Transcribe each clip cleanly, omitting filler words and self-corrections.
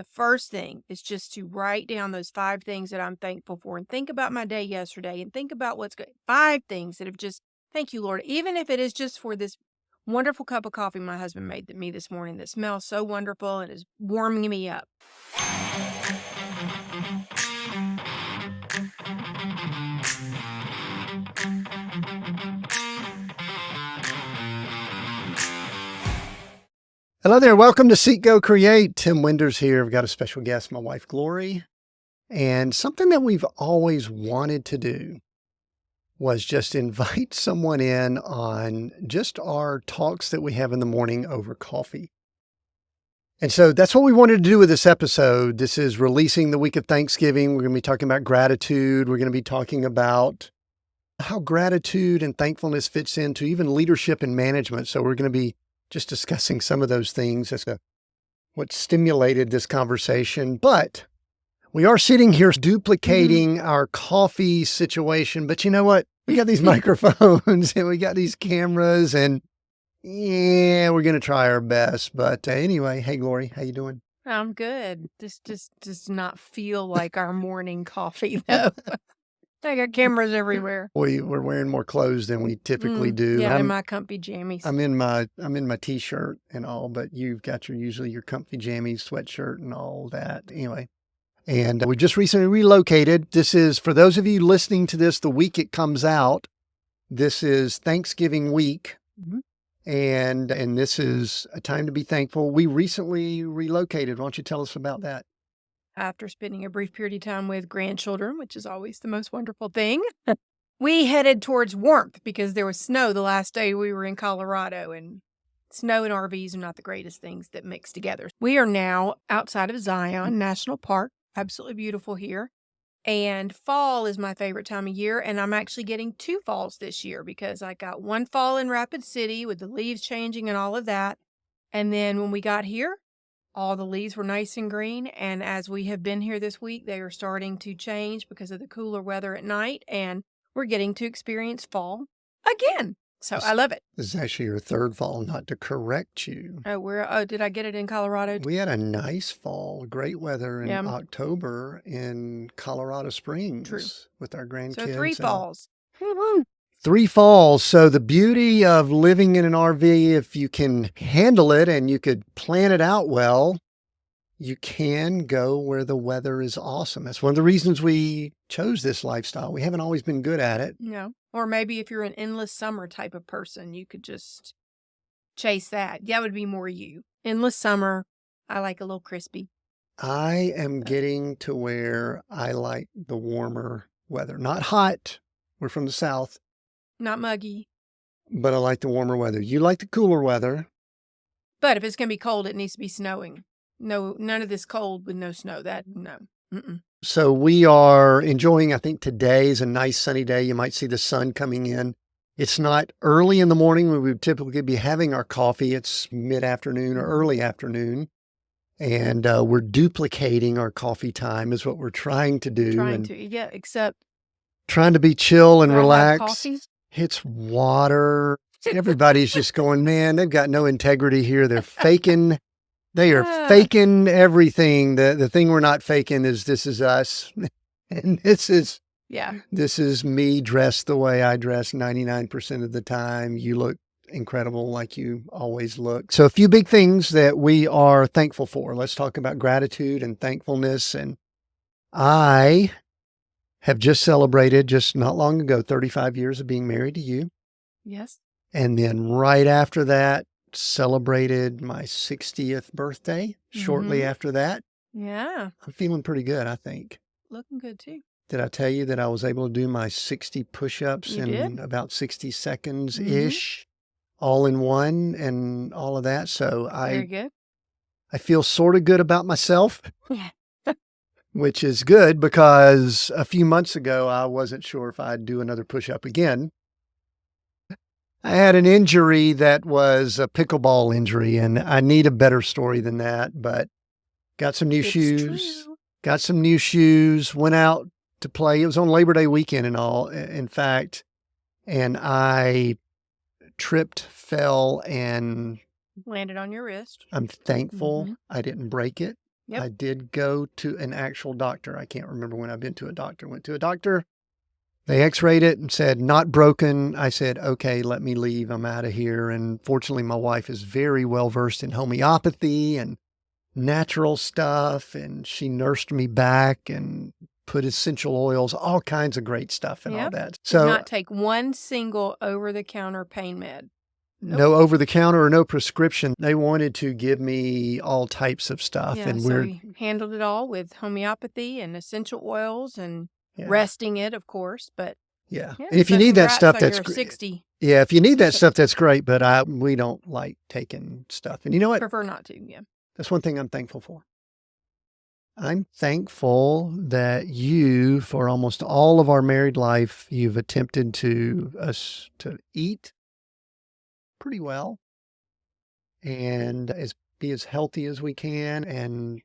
the first thing is just to write down those 5 things that I'm thankful for and think about my day yesterday and think about what's good. 5 things that have just, thank you, Lord, even if it is just for this wonderful cup of coffee my husband made me this morning that smells so wonderful and is warming me up. Hello there. Welcome to Seek, Go, Create. Tim Winders here. We've got a special guest, my wife, Glori. And something that we've always wanted to do was just invite someone in on just our talks that we have in the morning over coffee. And so that's what we wanted to do with this episode. This is releasing the week of Thanksgiving. We're going to be talking about gratitude. We're going to be talking about how gratitude and thankfulness fits into even leadership and management. So we're going to be just discussing some of those things as to what stimulated this conversation. But we are sitting here duplicating our coffee situation. But you know what? We got these microphones and we got these cameras and yeah, we're going to try our best. But anyway, hey, Glori, how you doing? I'm good. This just does not feel like our morning coffee, though. I got cameras everywhere. We're wearing more clothes than we typically do. Yeah, in my comfy jammies. I'm in my t-shirt and all, but you've got usually your comfy jammies, sweatshirt and all that. Anyway, and we just recently relocated. This is, for those of you listening to this, the week it comes out, this is Thanksgiving week. And this is a time to be thankful. We recently relocated. Why don't you tell us about that? After spending a brief period of time with grandchildren, which is always the most wonderful thing, we headed towards warmth because there was snow the last day we were in Colorado, and snow and RVs are not the greatest things that mix together. We are now outside of Zion National Park, absolutely beautiful here, and fall is my favorite time of year, and I'm actually getting 2 falls this year because I got one fall in Rapid City with the leaves changing and all of that, and then when we got here, all the leaves were nice and green, and as we have been here this week, they are starting to change because of the cooler weather at night, and we're getting to experience fall again. So I love it. This is actually your 3rd fall, not to correct you. Oh, did I get it in Colorado? We had a nice fall, great weather in October in Colorado Springs with our grandkids. So 3 falls. 3 falls. So the beauty of living in an RV, if you can handle it and you could plan it out well, you can go where the weather is awesome. That's one of the reasons we chose this lifestyle. We haven't always been good at it. No. Or maybe if you're an endless summer type of person, you could just chase that. That would be more you. Endless summer. I like a little crispy. I am getting to where I like the warmer weather. Not hot. We're from the South. Not muggy. But I like the warmer weather. You like the cooler weather. But if it's going to be cold, it needs to be snowing. No, none of this cold with no snow. No. So we are enjoying, I think today is a nice sunny day. You might see the sun coming in. It's not early in the morning when we would typically be having our coffee. It's mid-afternoon or early afternoon. And we're duplicating our coffee time is what we're trying to do. Except trying to be chill and relax. Coffee? It's water. Everybody's just going, man, they've got no integrity here. They're faking. They are faking everything. The thing we're not faking is this is us. And this is me dressed the way I dress 99% of the time. You look incredible like you always look. So a few big things that we are thankful for. Let's talk about gratitude and thankfulness. And I have just celebrated, just not long ago, 35 years of being married to you. Yes. And then right after that, celebrated my 60th birthday shortly after that. Yeah. I'm feeling pretty good, I think. Looking good too. Did I tell you that I was able to do my 60 push-ups in about 60 seconds-ish, all in one and all of that? So Very good. I feel sort of good about myself. Yeah. Which is good because a few months ago, I wasn't sure if I'd do another push-up again. I had an injury that was a pickleball injury, and I need a better story than that, but got some new shoes, went out to play. It was on Labor Day weekend and all, in fact, and I tripped, fell, and landed on your wrist. I'm thankful I didn't break it. Yep. I did go to an actual doctor. I can't remember when I've been to a doctor. Went to a doctor. They x-rayed it and said, not broken. I said, okay, let me leave. I'm out of here. And fortunately, my wife is very well versed in homeopathy and natural stuff. And she nursed me back and put essential oils, all kinds of great stuff and all Yep. that. Did So not take one single over-the-counter pain med. no over the counter or no prescription. They wanted to give me all types of stuff. Yeah, And so we handled it all with homeopathy and essential oils and resting it, of course. But yeah. yeah, And if you so need that congrats stuff, on that's your great. 60. Yeah, if you need that stuff, that's great. But we don't like taking stuff. And you know what? Prefer not to. Yeah. That's one thing I'm thankful for. I'm thankful that you, for almost all of our married life, you've attempted to us to eat pretty well and be as healthy as we can, and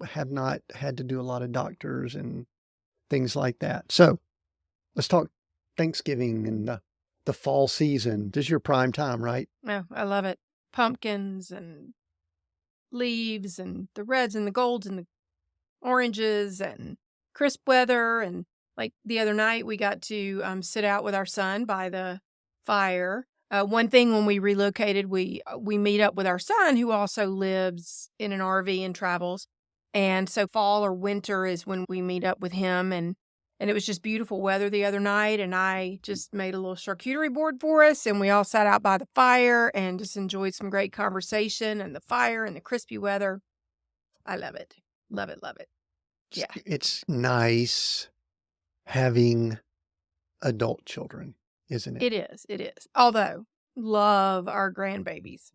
have not had to do a lot of doctors and things like that. So let's talk Thanksgiving and the fall season. This is your prime time, right? Oh, I love it. Pumpkins and leaves and the reds and the golds and the oranges and crisp weather. And like the other night, we got to sit out with our son by the fire. One thing when we relocated, we meet up with our son, who also lives in an RV and travels. And so fall or winter is when we meet up with him. And it was just beautiful weather the other night. And I just made a little charcuterie board for us. And we all sat out by the fire and just enjoyed some great conversation and the fire and the crispy weather. I love it. Love it. Love it. Yeah. It's nice having adult children, isn't it? It is. It is. Although, love our grandbabies.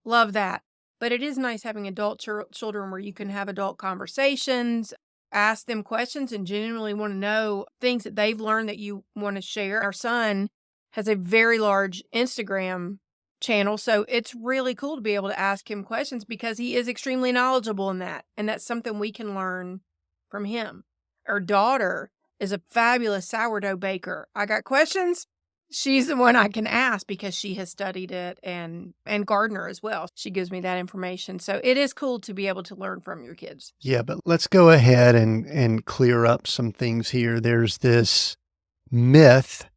Love that. But it is nice having adult children where you can have adult conversations, ask them questions, and genuinely want to know things that they've learned that you want to share. Our son has a very large Instagram channel, so it's really cool to be able to ask him questions because he is extremely knowledgeable in that. And that's something we can learn from him. Our daughter is a fabulous sourdough baker. I got questions. She's the one I can ask because she has studied it, and gardener as well. She gives me that information. So it is cool to be able to learn from your kids. Yeah, but let's go ahead and clear up some things here. There's this myth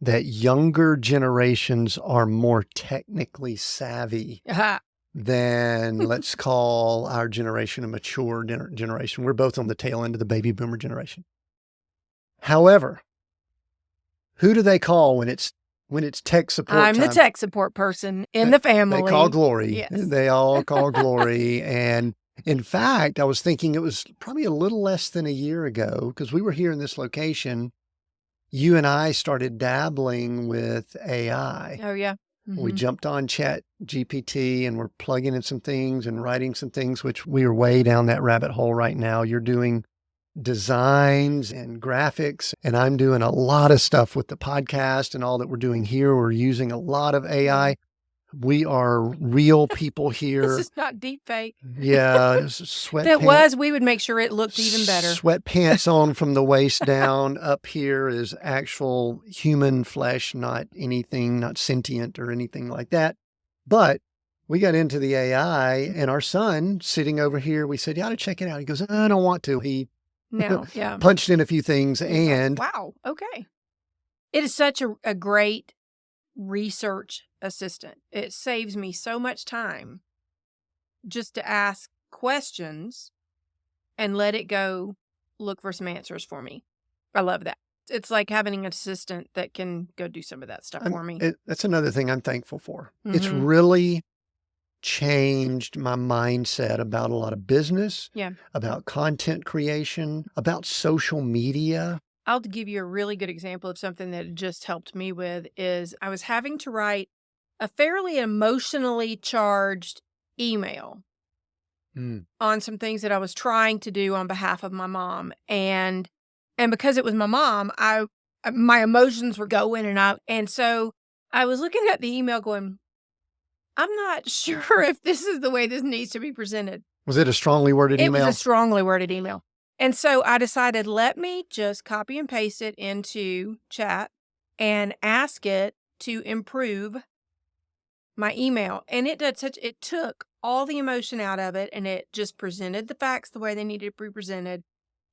that younger generations are more technically savvy Aha. than, let's call our generation a mature generation. We're both on the tail end of the baby boomer generation. However, who do they call when it's tech support I'm time? the tech support person in the family. They call Glori. Yes. They all call Glori. And in fact, I was thinking it was probably a little less than a year ago, because we were here in this location. You and I started dabbling with AI. Oh, yeah. We jumped on Chat GPT and we're plugging in some things and writing some things, which we are way down that rabbit hole right now. You're doing designs and graphics, and I'm doing a lot of stuff with the podcast and all that we're doing here. We're using a lot of AI. We are real people here. This is not deep fake. Yeah, sweatpants. If it was, we would make sure it looked even better. Sweatpants on from the waist down. Up here is actual human flesh, not anything, not sentient or anything like that. But we got into the AI, and our son sitting over here, we said, you ought to check it out. He goes, I don't want to. He Yeah. punched in a few things, and wow. Okay. It is such a great research assistant. It saves me so much time just to ask questions and let it go look for some answers for me. I love that. It's like having an assistant that can go do some of that stuff for me. That's another thing I'm thankful for. It's really changed my mindset about a lot of business, about content creation, about social media. I'll give you a really good example of something that it just helped me with is I was having to write a fairly emotionally charged email on some things that I was trying to do on behalf of my mom. And because it was my mom, my emotions were going and out. And so I was looking at the email going, I'm not sure if this is the way this needs to be presented. Was it a strongly worded email? It was a strongly worded email. And so I decided, let me just copy and paste it into chat and ask it to improve my email. And it took all the emotion out of it, and it just presented the facts the way they needed to be presented.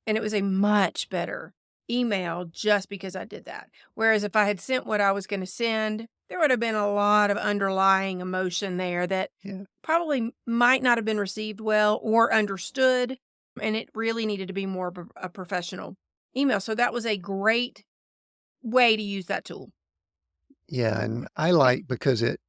And it was a much better email just because I did that. Whereas if I had sent what I was going to send, there would have been a lot of underlying emotion there that probably might not have been received well or understood. And it really needed to be more of a professional email. So that was a great way to use that tool. Yeah, and I like because it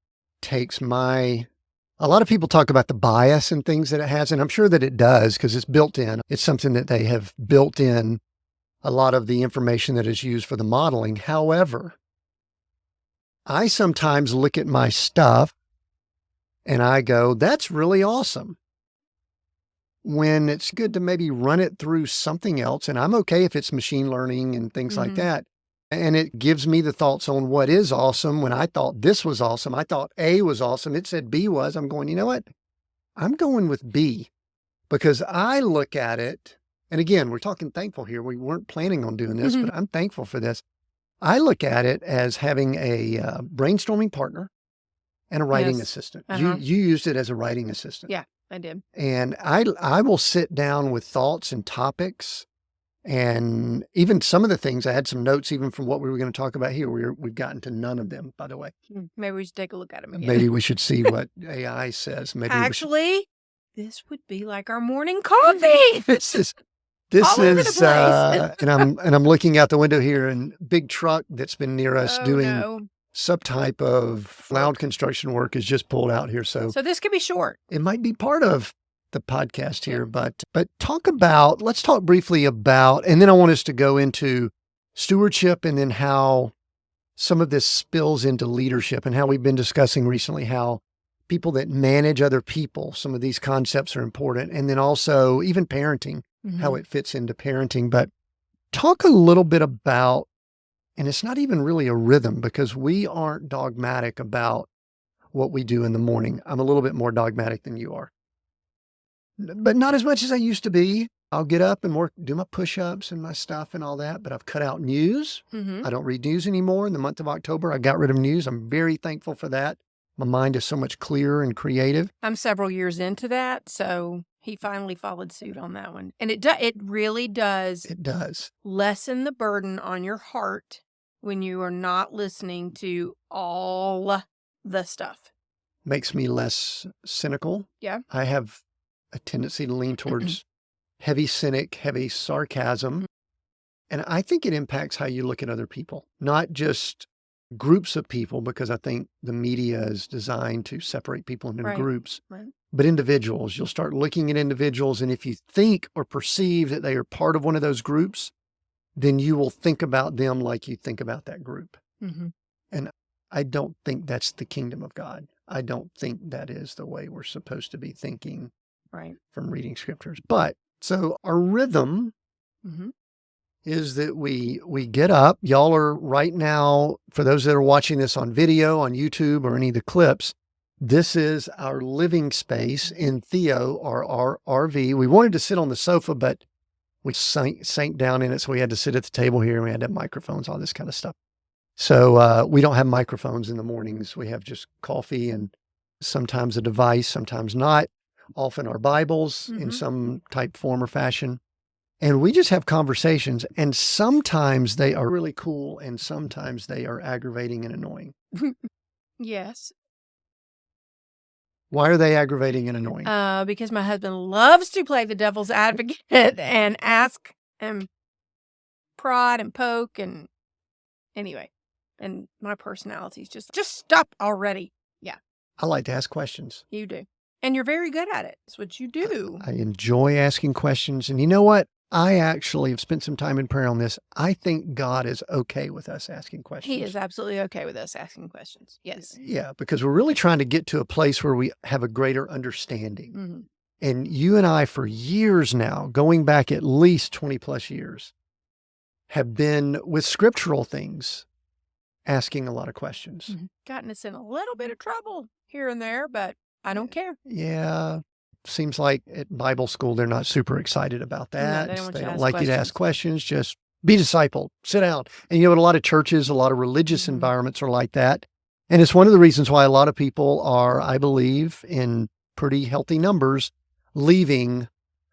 takes a lot of people talk about the bias and things that it has, and I'm sure that it does because it's built in. It's something that they have built in a lot of the information that is used for the modeling. However, I sometimes look at my stuff and I go, that's really awesome. When it's good to maybe run it through something else, and I'm okay if it's machine learning and things like that. And it gives me the thoughts on what is awesome. When I thought this was awesome, I thought A was awesome. It said B was. I'm going, you know what? I'm going with B because I look at it. And again, we're talking thankful here. We weren't planning on doing this, but I'm thankful for this. I look at it as having a brainstorming partner and a writing assistant. You used it as a writing assistant. Yeah, I did. And I will sit down with thoughts and topics. And even some of the things, I had some notes even from what we were going to talk about here. We've gotten to none of them, by the way. Maybe we should take a look at them again. Maybe we should see what AI says. Maybe Actually, this would be like our morning coffee. This is All over the place. and I'm looking out the window here, and big truck that's been near us doing some type of loud construction work is just pulled out here. So this could be short. It might be part of the podcast here, but let's talk briefly about, and then I want us to go into stewardship and then how some of this spills into leadership and how we've been discussing recently how people that manage other people, some of these concepts are important. And then also even parenting, how it fits into parenting. But talk a little bit about, and it's not even really a rhythm because we aren't dogmatic about what we do in the morning. I'm a little bit more dogmatic than you are, but not as much as I used to be. I'll get up and do my push-ups and my stuff and all that, but I've cut out news. I don't read news anymore. In the month of October, I got rid of news. I'm very thankful for that. My mind is so much clearer and creative. I'm several years into that, so he finally followed suit on that one. And it really does. It does. Lessen the burden on your heart when you are not listening to all the stuff. Makes me less cynical. Yeah. I have a tendency to lean towards heavy cynic, heavy sarcasm. And I think it impacts how you look at other people, not just groups of people, because I think the media is designed to separate people into groups, but individuals. You'll start looking at individuals, and if you think or perceive that they are part of one of those groups, then you will think about them like you think about that group. And I don't think that's the kingdom of God. I don't think that is the way we're supposed to be thinking from reading scriptures. But so our rhythm is that we get up. Y'all are right now, for those that are watching this on video, on YouTube, or any of the clips, this is our living space in Theo, our RV. We wanted to sit on the sofa, but we sank down in it, so we had to sit at the table here, and we had to have microphones, all this kind of stuff. So we don't have microphones in the mornings. We have just coffee and sometimes a device, sometimes not, often our Bibles in some type, form, or fashion. And we just have conversations, and sometimes they are really cool, and sometimes they are aggravating and annoying. Yes. Why are they aggravating and annoying? Because my husband loves to play the devil's advocate and ask and prod and poke, and anyway, and my personality is just stop already. Yeah. I like to ask questions. You do. And you're very good at it. It's what you do. I enjoy asking questions. And you know what? I actually have spent some time in prayer on this. I think God is okay with us asking questions. He is absolutely okay with us asking questions. Yes. Yeah, because we're really trying to get to a place where we have a greater understanding. And you and I, for years now, going back at least 20 plus years, have been with scriptural things, asking a lot of questions. Gotten us in a little bit of trouble here and there, but I don't care. Yeah. Seems like at Bible school, they're not super excited about that. No, they don't like you to ask questions. Just be discipled, sit down. And you know what? A lot of churches, a lot of religious environments are like that. And it's one of the reasons why a lot of people are, I believe, in pretty healthy numbers leaving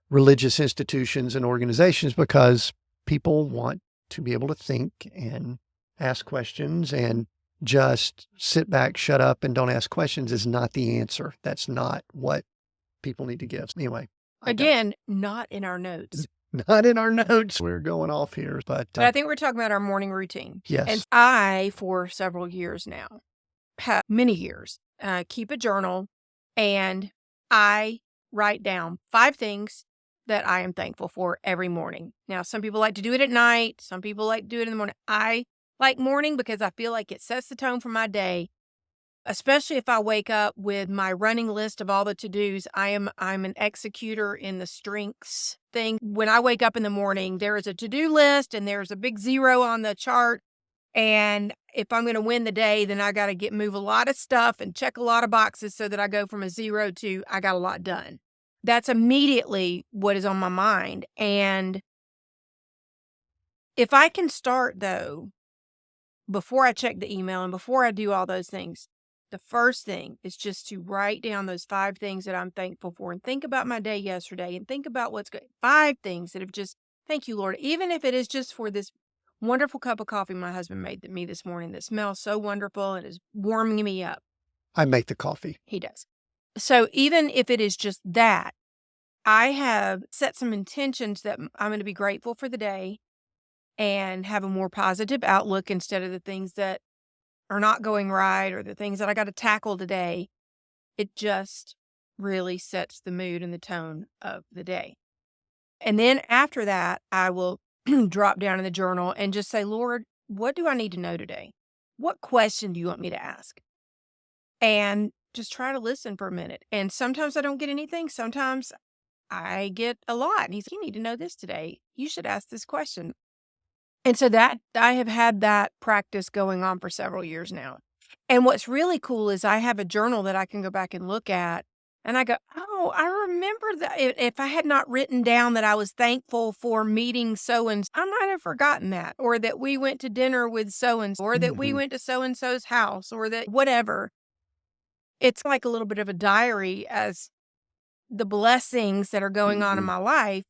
religious institutions and organizations because people want to be able to think and ask questions, and just sit back, shut up, and don't ask questions is not the answer. That's not what people need to give. Anyway. Again, not in our notes. Not in our notes. We're going off here, but I think we're talking about our morning routine. Yes. And I, for several years now, many years, keep a journal, and I write down 5 things that I am thankful for every morning. Now, some people like to do it at night. Some people like to do it in the morning. I like morning because I feel like it sets the tone for my day, especially if I wake up with my running list of all the to-dos. I'm an executor in the strengths thing. When I wake up in the morning, there is a to-do list and there's a big 0 on the chart. And if I'm going to win the day, then I got to move a lot of stuff and check a lot of boxes so that I go from a 0 to I got a lot done. That's immediately what is on my mind. And if I can start, though, before I check the email and before I do all those things, the first thing is just to write down those 5 things that I'm thankful for, and think about my day yesterday and think about what's good. 5 things that have just, thank you, Lord. Even if it is just for this wonderful cup of coffee my husband made me this morning that smells so wonderful and is warming me up. I make the coffee. He does. So even if it is just that, I have set some intentions that I'm going to be grateful for the day and have a more positive outlook instead of the things that are not going right or the things that I got to tackle today. It just really sets the mood and the tone of the day. And then after that, I will drop down in the journal and just say, Lord, what do I need to know today? What question do you want me to ask? And just try to listen for a minute. And sometimes I don't get anything. Sometimes I get a lot. And he's like, you need to know this today. You should ask this question. And so that I have had that practice going on for several years now. And what's really cool is I have a journal that I can go back and look at. And I go, oh, I remember that. If I had not written down that I was thankful for meeting so-and-so, I might have forgotten that. Or that we went to dinner with so-and-so. Or that we went to so-and-so's house. Or that whatever. It's like a little bit of a diary as the blessings that are going on in my life.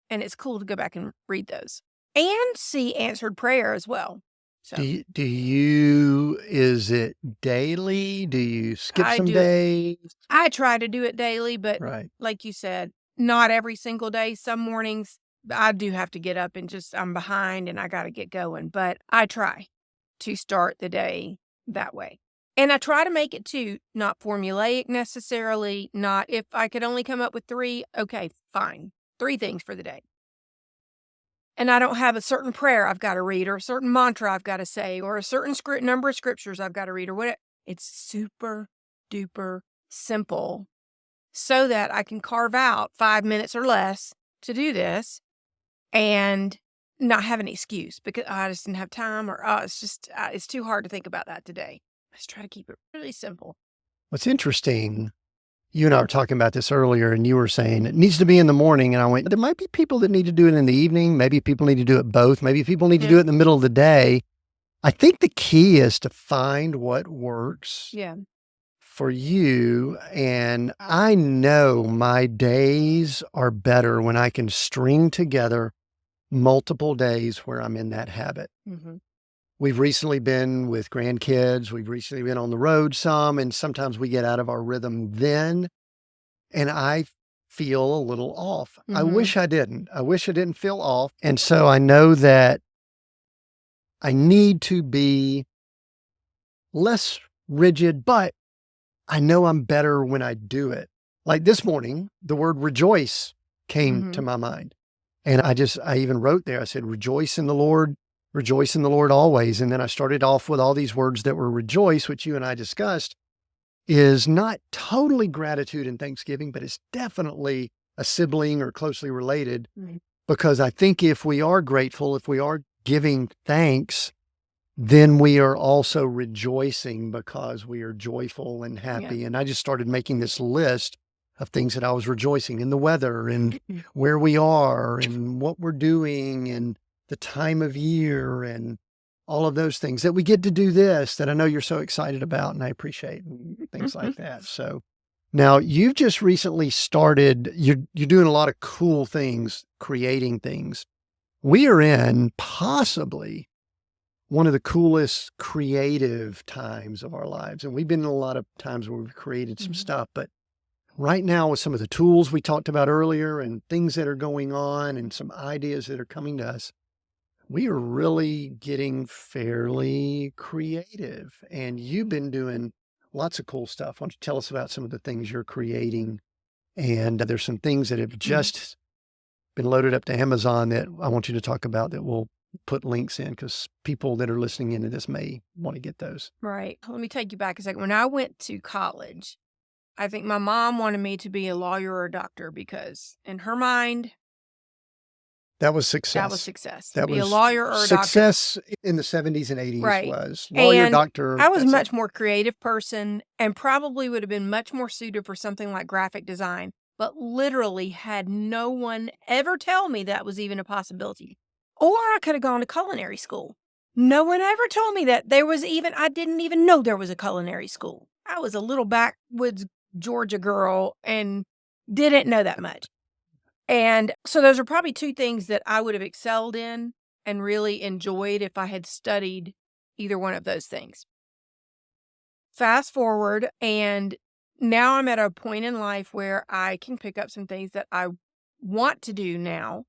And it's cool to go back and read those. And see answered prayer as well. So Do you, is it daily? Do you skip some days? I try to do it daily, but Right. like you said, not every single day. Some mornings I do have to get up and I'm behind and I got to get going, but I try to start the day that way. And I try to make it too, not formulaic necessarily, not if I could only come up with 3, okay, fine. 3 things for the day. And I don't have a certain prayer I've got to read or a certain mantra I've got to say or a certain number of scriptures I've got to read or whatever. It's super duper simple so that I can carve out 5 minutes or less to do this and not have an excuse because I just didn't have time or it's just, it's too hard to think about that today. I just try to keep it really simple. What's interesting, you and I were talking about this earlier, and you were saying it needs to be in the morning. And I went, there might be people that need to do it in the evening. Maybe people need to do it both. Maybe people need to do it in the middle of the day. I think the key is to find what works for you. And I know my days are better when I can string together multiple days where I'm in that habit. We've recently been with grandkids. We've recently been on the road some, and sometimes we get out of our rhythm then, and I feel a little off. I wish I didn't. I wish I didn't feel off. And so I know that I need to be less rigid, but I know I'm better when I do it. Like this morning, the word rejoice came to my mind. And I even wrote there, I said, rejoice in the Lord always. And then I started off with all these words that were rejoice, which you and I discussed, is not totally gratitude and thanksgiving, but it's definitely a sibling or closely related. Because I think if we are grateful, if we are giving thanks, then we are also rejoicing because we are joyful and happy. And I just started making this list of things that I was rejoicing in: the weather and where we are and what we're doing and the time of year and all of those things, that we get to do this, that I know you're so excited about and I appreciate, and things like that. So Now, you've just recently started, you're doing a lot of cool things, creating things. We are in possibly one of the coolest creative times of our lives. And we've been in a lot of times where we've created some stuff, but right now with some of the tools we talked about earlier and things that are going on and some ideas that are coming to us, we are really getting fairly creative. And you've been doing lots of cool stuff. Why don't you tell us about some of the things you're creating? And there's some things that have just been loaded up to Amazon that I want you to talk about that we'll put links in because people that are listening into this may want to get those. Right. Let me take you back a second. When I went to college, I think my mom wanted me to be a lawyer or a doctor because in her mind, That was success. that was success. That Be a was lawyer or a doctor. success in the 70s and 80s Right. was lawyer, And doctor. I was a that's it. much more creative person and probably would have been much more suited for something like graphic design, but literally had no one ever tell me that was even a possibility. Or I could have gone to culinary school. No one ever told me that there was even, I didn't even know there was a culinary school. I was a little backwoods Georgia girl and didn't know that much. And so those are probably two things that I would have excelled in and really enjoyed if I had studied either one of those things. Fast forward, and now I'm at a point in life where I can pick up some things that I want to do now.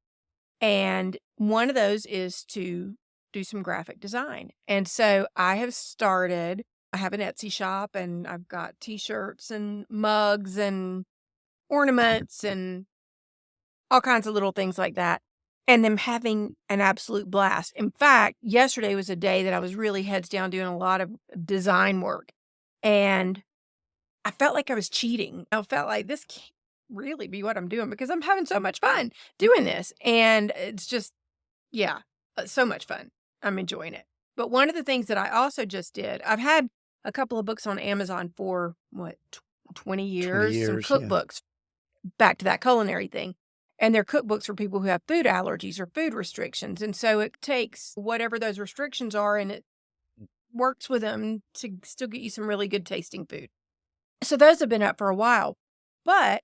And one of those is to do some graphic design. And so I have started, I have an Etsy shop and I've got t-shirts and mugs and ornaments and all kinds of little things like that. And I'm having an absolute blast. In fact, yesterday was a day that I was really heads down doing a lot of design work. And I felt like I was cheating. I felt like this can't really be what I'm doing because I'm having so much fun doing this. And it's just, yeah, so much fun. I'm enjoying it. But one of the things that I also just did, I've had a couple of books on Amazon for what, 20 years, some 20 years, yeah. cookbooks, back to that culinary thing. And they're cookbooks for people who have food allergies or food restrictions. And so it takes whatever those restrictions are and it works with them to still get you some really good tasting food. So those have been up for a while. But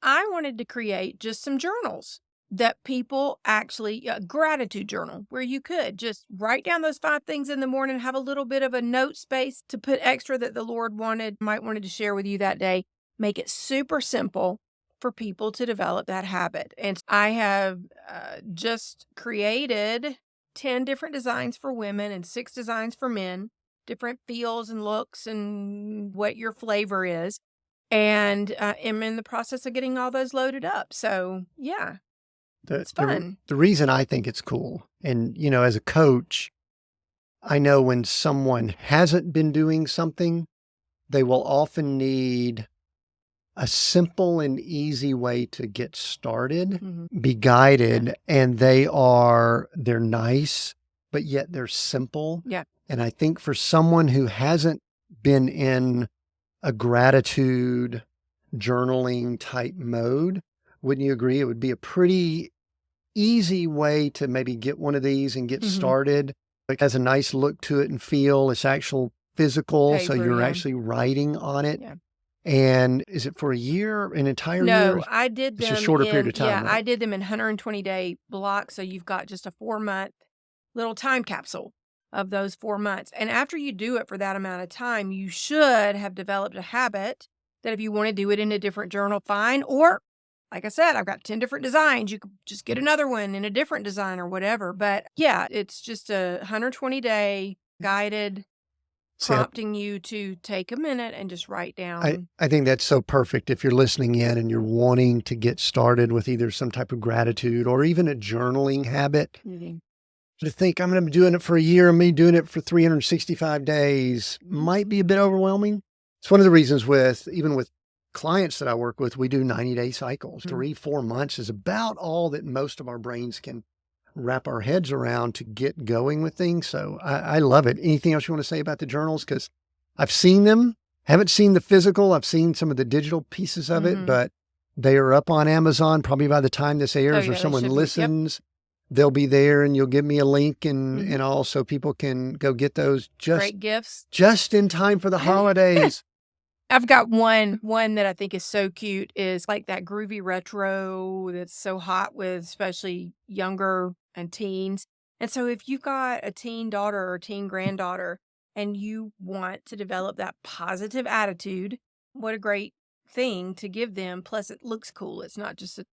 I wanted to create just some journals that people actually, a gratitude journal, where you could just write down those 5 things in the morning, have a little bit of a note space to put extra that the Lord might wanted to share with you that day. Make it super simple for people to develop that habit. And I have just created 10 different designs for women and 6 designs for men, different feels and looks and what your flavor is. And am in the process of getting all those loaded up. So, yeah, it's fun. The reason I think it's cool, and, you know, as a coach, I know when someone hasn't been doing something, they will often need a simple and easy way to get started, be guided, and they're nice, but yet they're simple. Yeah. And I think for someone who hasn't been in a gratitude journaling type mode, wouldn't you agree? It would be a pretty easy way to maybe get one of these and get started. It has a nice look to it and feel. It's actual physical, so Paper, you're yeah. actually writing on it. Yeah. And is it for a year, an entire No, year? I did them It's a shorter period of time, yeah, right? I did them in 120-day blocks. So you've got just a 4-month little time capsule of those 4 months. And after you do it for that amount of time, you should have developed a habit that if you want to do it in a different journal, fine. Or, like I said, I've got 10 different designs. You could just get another one in a different design or whatever. But yeah, it's just a 120-day guided prompting you to take a minute and just write down. I think that's so perfect if you're listening in and you're wanting to get started with either some type of gratitude or even a journaling habit. To think I'm going to be doing it for a year and me doing it for 365 days might be a bit overwhelming. It's one of the reasons even with clients that I work with, we do 90-day cycles. 3-4 months is about all that most of our brains can wrap our heads around to get going with things. So I love it. Anything else you want to say about the journals? Because I've seen them, haven't seen the physical. I've seen some of the digital pieces of it, but they are up on Amazon probably by the time this airs or someone listens. They'll be there and you'll give me a link and all so people can go get those Great gifts. just in time for the holidays. I've got one that I think is so cute is like that groovy retro that's so hot with especially younger and teens. And so if you've got a teen daughter or teen granddaughter and you want to develop that positive attitude, what a great thing to give them. Plus it looks cool. It's not just a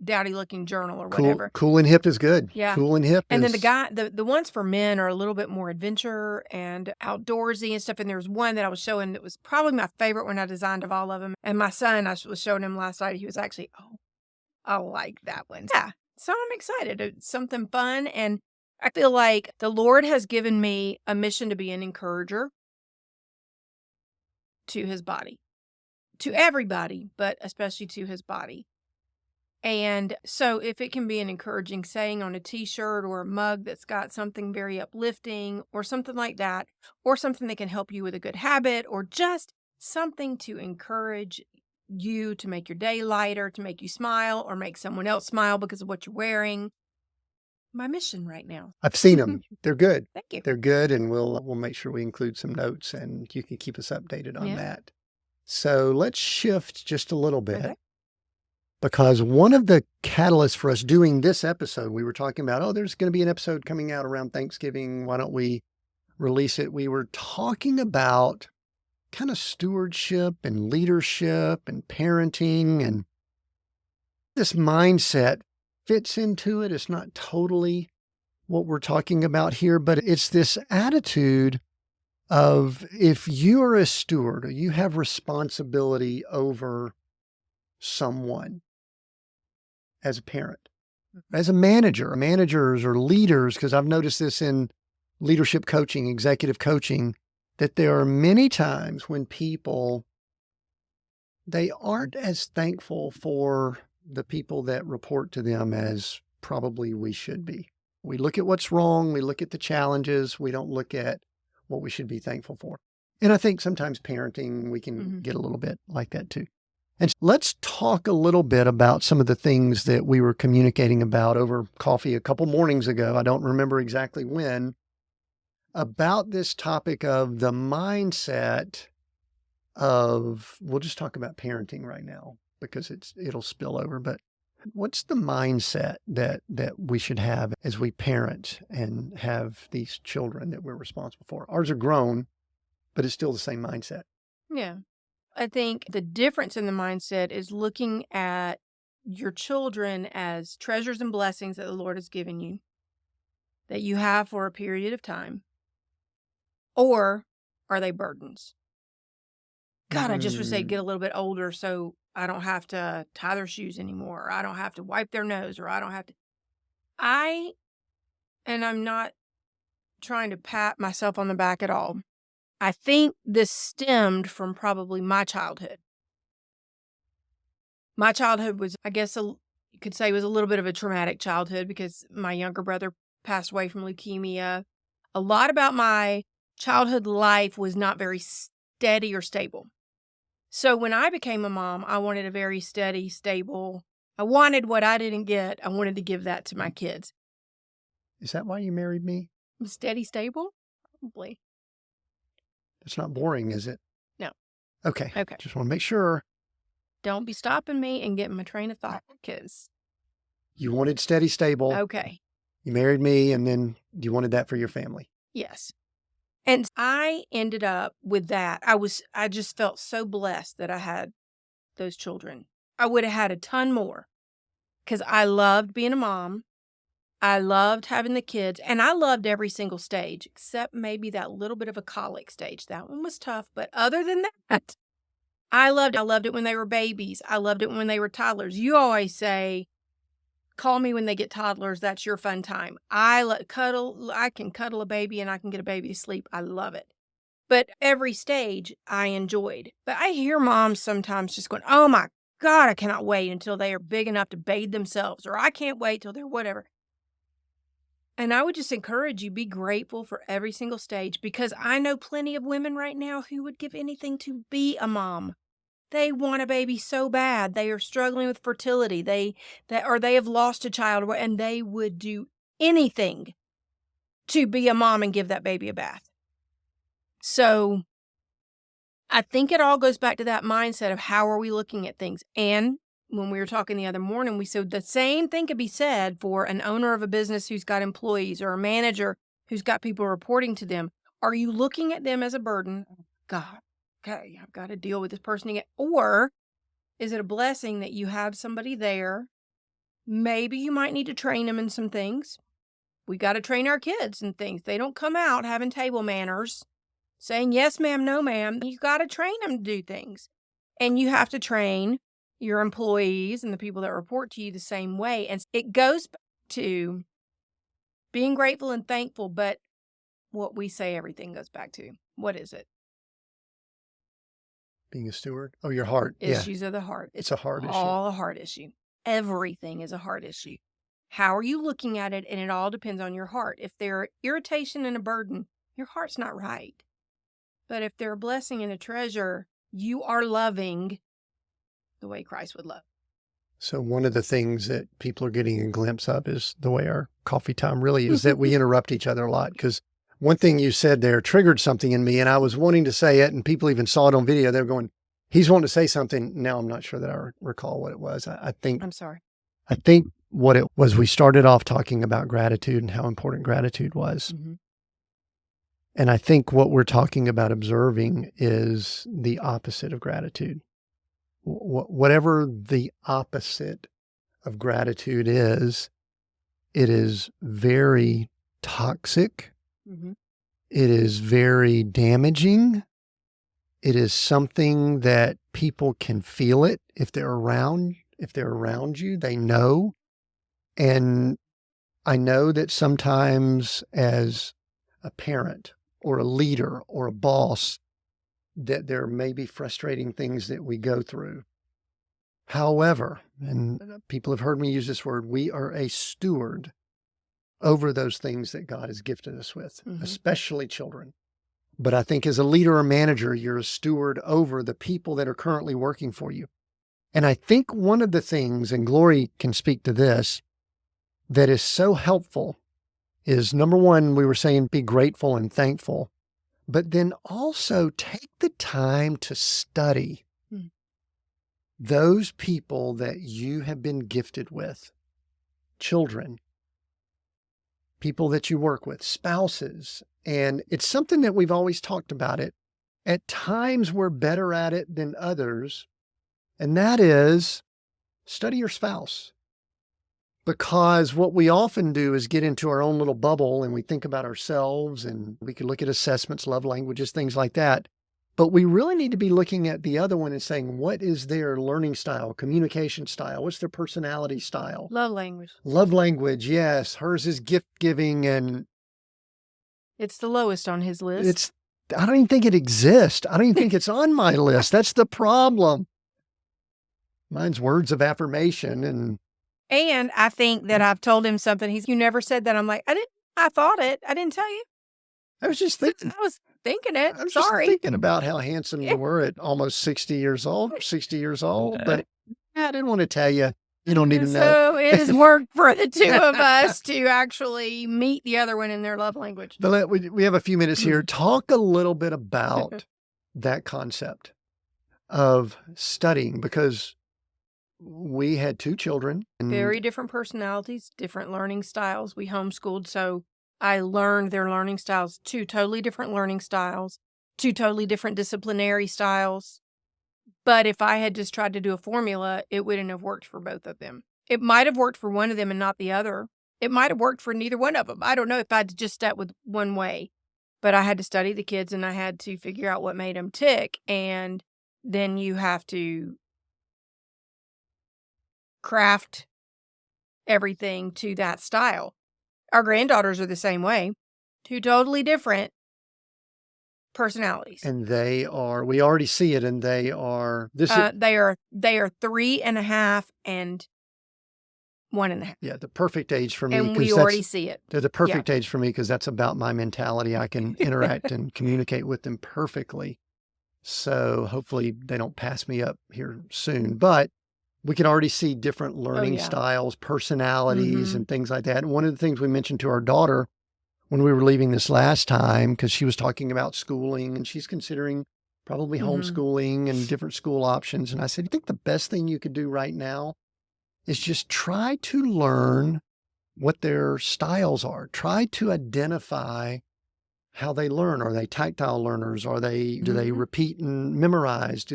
dowdy looking journal or Cool, whatever. cool and hip is good. Yeah. Cool and hip And then is the ones for men are a little bit more adventure and outdoorsy and stuff. And there was one that I was showing that was probably my favorite one I designed of all of them. And my son, was showing him last night. He was actually, oh, I like that one. Yeah. So I'm excited. It's something fun. And I feel like the Lord has given me a mission to be an encourager to his body, to everybody, but especially to his body. And so if it can be an encouraging saying on a t-shirt or a mug that's got something very uplifting or something like that, or something that can help you with a good habit, or just something to encourage you to make your day lighter, to make you smile or make someone else smile because of what you're wearing. My mission right now. I've seen them. They're good. Thank you. They're good, and we'll make sure we include some notes, and you can keep us updated on Yeah. that. So let's shift just a little bit. Okay. Because one of the catalysts for us doing this episode, we were talking about, oh, there's going to be an episode coming out around Thanksgiving. Why don't we release it? We were talking about kind of stewardship and leadership and parenting, and this mindset fits into it. It's not totally what we're talking about here, but it's this attitude of if you are a steward or you have responsibility over someone, as a parent, as a manager, managers or leaders, because I've noticed this in leadership coaching, executive coaching, that there are many times when people, they aren't as thankful for the people that report to them as probably we should be. We look at what's wrong. We look at the challenges. We don't look at what we should be thankful for. And I think sometimes parenting, we can get a little bit like that too. And let's talk a little bit about some of the things that we were communicating about over coffee a couple mornings ago. I don't remember exactly when, about this topic of the mindset of, we'll just talk about parenting right now because it'll spill over, but what's the mindset that we should have as we parent and have these children that we're responsible for? Ours are grown, but it's still the same mindset. Yeah. I think the difference in the mindset is looking at your children as treasures and blessings that the Lord has given you, that you have for a period of time, or are they burdens? God, I just wish they'd get a little bit older so I don't have to tie their shoes anymore, or I don't have to wipe their nose, or I don't have to. And I'm not trying to pat myself on the back at all. I think this stemmed from probably my childhood. My childhood was, I guess, you could say was a little bit of a traumatic childhood because my younger brother passed away from leukemia. A lot about my childhood life was not very steady or stable. So when I became a mom, I wanted a very steady, stable. I wanted what I didn't get. I wanted to give that to my kids. Is that why you married me? Steady, stable? Probably. It's not boring, is it? No. Okay. Okay. Just want to make sure. Don't be stopping me and getting my train of thought, because. You wanted steady, stable. Okay. You married me, and then you wanted that for your family. Yes. And I ended up with that. I just felt so blessed that I had those children. I would have had a ton more because I loved being a mom. I loved having the kids, and I loved every single stage except maybe that little bit of a colic stage. That one was tough, but other than that, I loved it when they were babies. I loved it when they were toddlers. You always say, call me when they get toddlers. That's your fun time. I can cuddle a baby and I can get a baby to sleep. I love it. But every stage I enjoyed. But I hear moms sometimes just going, oh my God, I cannot wait until they are big enough to bathe themselves, or I can't wait till they're whatever. And I would just encourage you, be grateful for every single stage, because I know plenty of women right now who would give anything to be a mom. They want a baby so bad. They are struggling with fertility. They have lost a child, and they would do anything to be a mom and give that baby a bath. So I think it all goes back to that mindset of how are we looking at things. And when we were talking the other morning, we said the same thing could be said for an owner of a business who's got employees or a manager who's got people reporting to them. Are you looking at them as a burden? Oh, God, okay, I've got to deal with this person again. Or is it a blessing that you have somebody there? Maybe you might need to train them in some things. We got to train our kids in things. They don't come out having table manners, saying yes, ma'am, no, ma'am. You got to train them to do things. And you have to train your employees and the people that report to you the same way. And it goes back to being grateful and thankful, but what we say everything goes back to. What is it? Being a steward? Oh, your heart. Issues of the heart. It's a heart issue. All a heart issue. Everything is a heart issue. How are you looking at it? And it all depends on your heart. If they're irritation and a burden, your heart's not right. But if they're a blessing and a treasure, you are loving the way Christ would love. So one of the things that people are getting a glimpse of is the way our coffee time really is that we interrupt each other a lot. Because one thing you said there triggered something in me, and I was wanting to say it, and people even saw it on video. They were going, he's wanting to say something. Now I'm not sure that I recall what it was. I think what it was, we started off talking about gratitude and how important gratitude was. Mm-hmm. And I think what we're talking about observing is the opposite of gratitude. Whatever the opposite of gratitude is, it is very toxic. Mm-hmm. It is very damaging. It is something that people can feel it if they're around you, they know. And I know that sometimes as a parent or a leader or a boss, that there may be frustrating things that we go through. However, and people have heard me use this word, we are a steward over those things that God has gifted us with, especially children. But I think as a leader or manager, you're a steward over the people that are currently working for you. And I think one of the things, and Glori can speak to this, that is so helpful is, number one, we were saying be grateful and thankful, but then also take the time to study those people that you have been gifted with, children, people that you work with, spouses. And it's something that we've always talked about it. At times we're better at it than others. And that is study your spouse. Because what we often do is get into our own little bubble and we think about ourselves, and we can look at assessments, love languages, things like that. But we really need to be looking at the other one and saying, what is their learning style, communication style? What's their personality style? Love language. Love language, yes. Hers is gift giving, and it's the lowest on his list. I don't even think it exists. I don't even think it's on my list. That's the problem. Mine's words of affirmation. And I think that I've told him something. You never said that. I'm like, I thought it. I didn't tell you. I was just thinking. I was thinking it. I was Sorry. just thinking about how handsome you were at almost 60 years old. But I didn't want to tell you. You don't need to know. So it has worked for the two of us to actually meet the other one in their love language. But we have a few minutes here. Talk a little bit about that concept of studying, because we had two children. Very different personalities, different learning styles. We homeschooled, so I learned their learning styles, two totally different learning styles, two totally different disciplinary styles. But if I had just tried to do a formula, it wouldn't have worked for both of them. It might have worked for one of them and not the other. It might have worked for neither one of them. I don't know if I'd just stuck with one way. But I had to study the kids and I had to figure out what made them tick. And then you have to craft everything to that style. Our granddaughters are the same way. Two totally different personalities. And we already see it, and they are 3.5 and 1.5. Yeah, the perfect age for me. And we already see it. They're the perfect age for me because that's about my mentality. I can interact and communicate with them perfectly. So hopefully they don't pass me up here soon. But we can already see different learning styles, personalities, and things like that. And one of the things we mentioned to our daughter when we were leaving this last time, because she was talking about schooling and she's considering probably Mhm. homeschooling and different school options. And I said, I think the best thing you could do right now is just try to learn what their styles are. Try to identify how they learn. Are they tactile learners? Do they Mhm. repeat and memorize?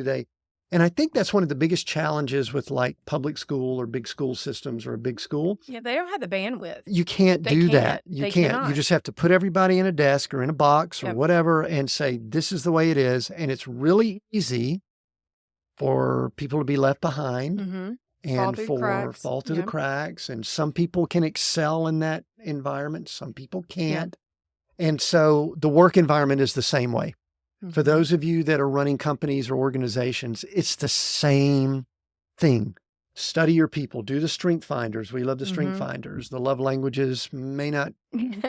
And I think that's one of the biggest challenges with like public school or big school systems or a big school. Yeah, they don't have the bandwidth. You can't They do that. can't. You They can't. You cannot. just have to put everybody in a desk or in a box or Yep. whatever and say, this is the way it is. And it's really easy for people to be left behind Mhm. Fall and through the for cracks. fall through the Yep. cracks. And some people can excel in that environment. Some people Yep. can't. And so the work environment is the same way. For Mhm. those of you that are running companies or organizations, it's the same thing. Study your people, do the strength finders. We love the strength Mhm. finders. The love languages may not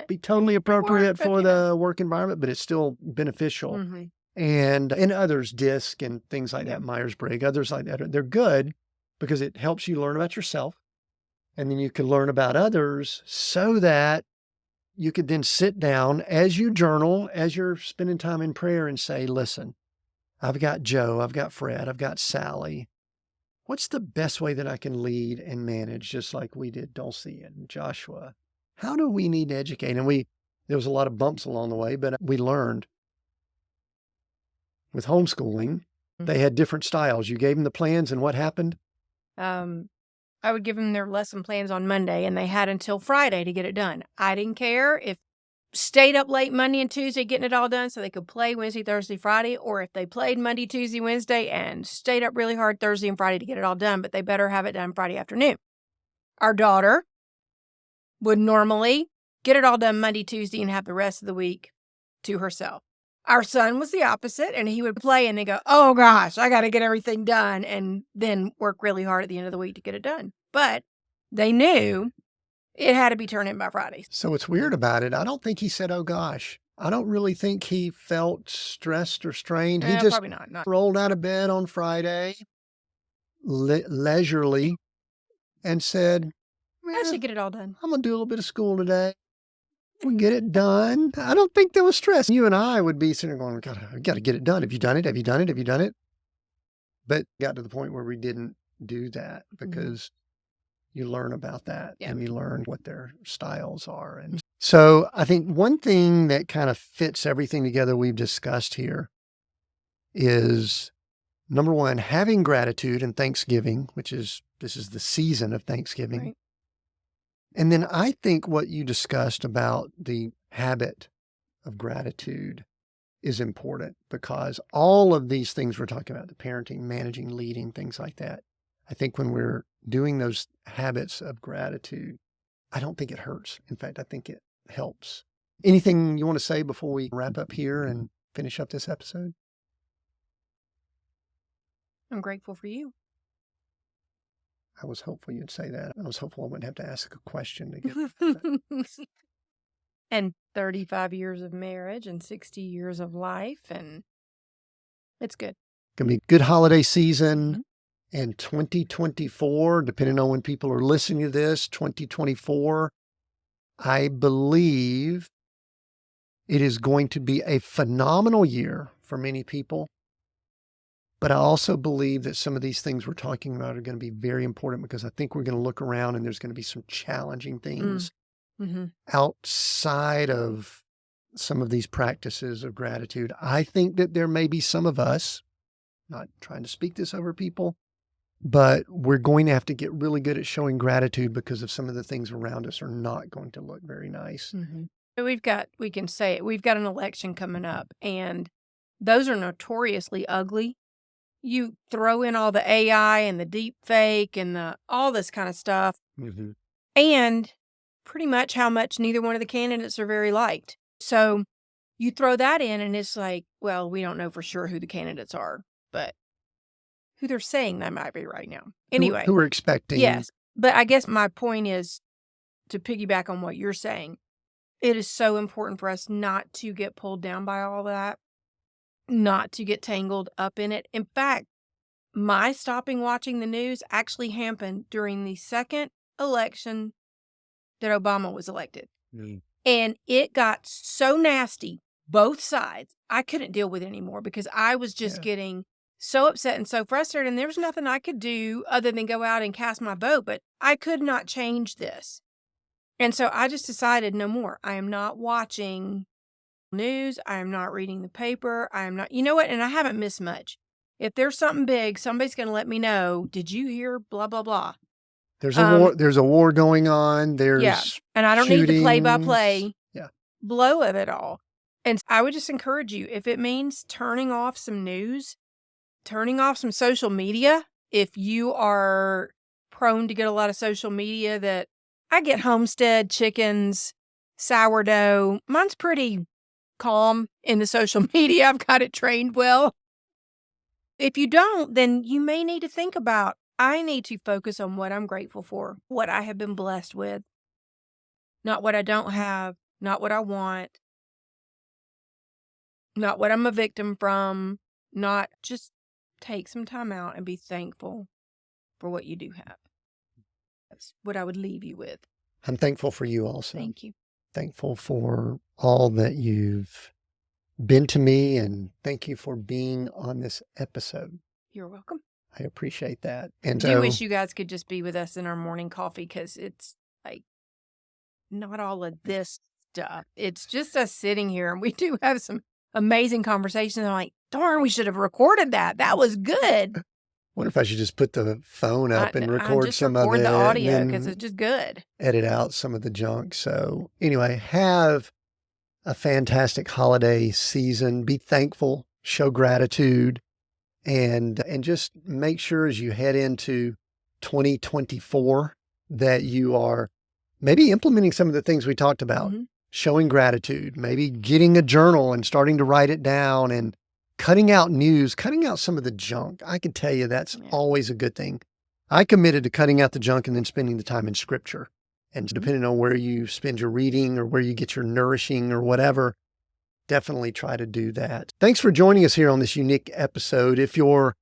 be totally appropriate for the work environment, but it's still beneficial. Mhm. And others, DISC and things like that, Myers-Briggs, others like that, they're good because it helps you learn about yourself. And then you can learn about others so that you could then sit down as you journal, as you're spending time in prayer and say, listen, I've got Joe, I've got Fred, I've got Sally. What's the best way that I can lead and manage, just like we did Dulcie and Joshua? How do we need to educate? And there was a lot of bumps along the way, but we learned with homeschooling, they had different styles. You gave them the plans, and what happened? I would give them their lesson plans on Monday, and they had until Friday to get it done. I didn't care if stayed up late Monday and Tuesday getting it all done so they could play Wednesday, Thursday, Friday, or if they played Monday, Tuesday, Wednesday, and stayed up really hard Thursday and Friday to get it all done, but they better have it done Friday afternoon. Our daughter would normally get it all done Monday, Tuesday, and have the rest of the week to herself. Our son was the opposite, and he would play and then go, oh gosh, I got to get everything done, and then work really hard at the end of the week to get it done. But they knew it had to be turned in by Friday. So what's weird about it, I don't think he said, oh gosh. I don't really think he felt stressed or strained. He just Probably not. rolled out of bed on Friday, leisurely, and said, I should "Eh, get it all done. I'm going to do a little bit of school today. We get it done." I don't think there was stress. You and I would be sitting there going, God, I got to get it done. Have you done it? Have you done it? Have you done it? But got to the point where we didn't do that because you learn about that and you learn what their styles are. And so I think one thing that kind of fits everything together we've discussed here is, number one, having gratitude and Thanksgiving, this is the season of Thanksgiving. Right. And then I think what you discussed about the habit of gratitude is important because all of these things we're talking about, the parenting, managing, leading, things like that, I think when we're doing those habits of gratitude, I don't think it hurts. In fact, I think it helps. Anything you want to say before we wrap up here and finish up this episode? I'm grateful for you. I was hopeful you'd say that. I was hopeful I wouldn't have to ask a question to get And 35 years of marriage and 60 years of life, and it's good. Gonna be a good holiday season. And 2024, depending on when people are listening to this, 2024, I believe it is going to be a phenomenal year for many people. But I also believe that some of these things we're talking about are going to be very important because I think we're going to look around and there's going to be some challenging things outside of some of these practices of gratitude. I think that there may be some of us, not trying to speak this over people, but we're going to have to get really good at showing gratitude because of some of the things around us are not going to look very nice. We can say it, we've got an election coming up, and those are notoriously ugly. You throw in all the AI and the deep fake and all this kind of stuff, and pretty much how much neither one of the candidates are very liked. So you throw that in and it's like, well, we don't know for sure who the candidates are, but who they're saying they might be right now. Anyway. Who we're expecting. Yes. But I guess my point is to piggyback on what you're saying. It is so important for us not to get pulled down by all that, not to get tangled up in it. In fact, my stopping watching the news actually happened during the second election that Obama was elected. And it got so nasty, both sides, I couldn't deal with it anymore because I was just Yeah. getting so upset and so frustrated, and there was nothing I could do other than go out and cast my vote, but I could not change this. And so I just decided no more. I am not watching news. I am not reading the paper. I am not, you know what? And I haven't missed much. If there's something big, somebody's going to let me know. Did you hear blah, blah, blah? There's a war. There's a war going on. Yeah. There's And I don't need the shootings. play-by-play Yeah. blow of it all. And I would just encourage you, if it means turning off some news, turning off some social media, if you are prone to get a lot of social media that I get homestead, chickens, sourdough. Mine's pretty calm in the social media. I've got it trained well. If you don't, then you may need to think about, I need to focus on what I'm grateful for, what I have been blessed with, not what I don't have, not what I want, not what I'm a victim from, not just take some time out and be thankful for what you do have. That's what I would leave you with. I'm thankful for you also. Thank you. Thankful for all that you've been to me, and thank you for being on this episode. You're welcome. I appreciate that. And I do wish you guys could just be with us in our morning coffee, because it's like not all of this stuff. It's just us sitting here, and we do have some amazing conversations. I'm like, darn, we should have recorded that. That was good. Wonder if I should just put the phone up and record some of it. The audio, because it's just good. Edit out some of the junk. So anyway, have a fantastic holiday season. Be thankful, show gratitude, and just make sure as you head into 2024 that you are maybe implementing some of the things we talked about. Mm-hmm. Showing gratitude, maybe getting a journal and starting to write it down, and cutting out news, cutting out some of the junk. I can tell you that's always a good thing. I committed to cutting out the junk and then spending the time in scripture. And depending on where you spend your reading or where you get your nourishing or whatever, definitely try to do that. Thanks for joining us here on this unique episode. If you're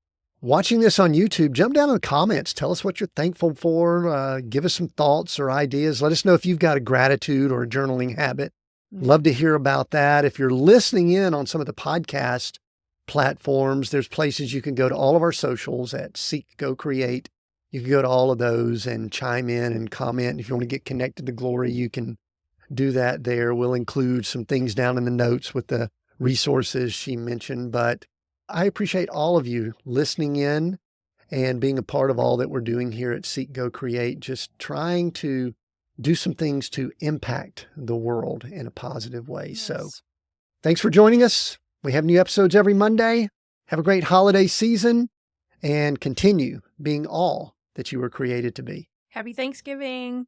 watching this on YouTube, jump down in the comments. Tell us what you're thankful for. Give us some thoughts or ideas. Let us know if you've got a gratitude or a journaling habit. Love to hear about that. If you're listening in on some of the podcast platforms, there's places you can go to. All of our socials at Seek Go Create. You can go to all of those and chime in and comment. If you want to get connected to Glori, you can do that there. We'll include some things down in the notes with the resources she mentioned. But I appreciate all of you listening in and being a part of all that we're doing here at Seek Go Create, just trying to do some things to impact the world in a positive way. Yes. So thanks for joining us. We have new episodes every Monday. Have a great holiday season and continue being all that you were created to be. Happy Thanksgiving.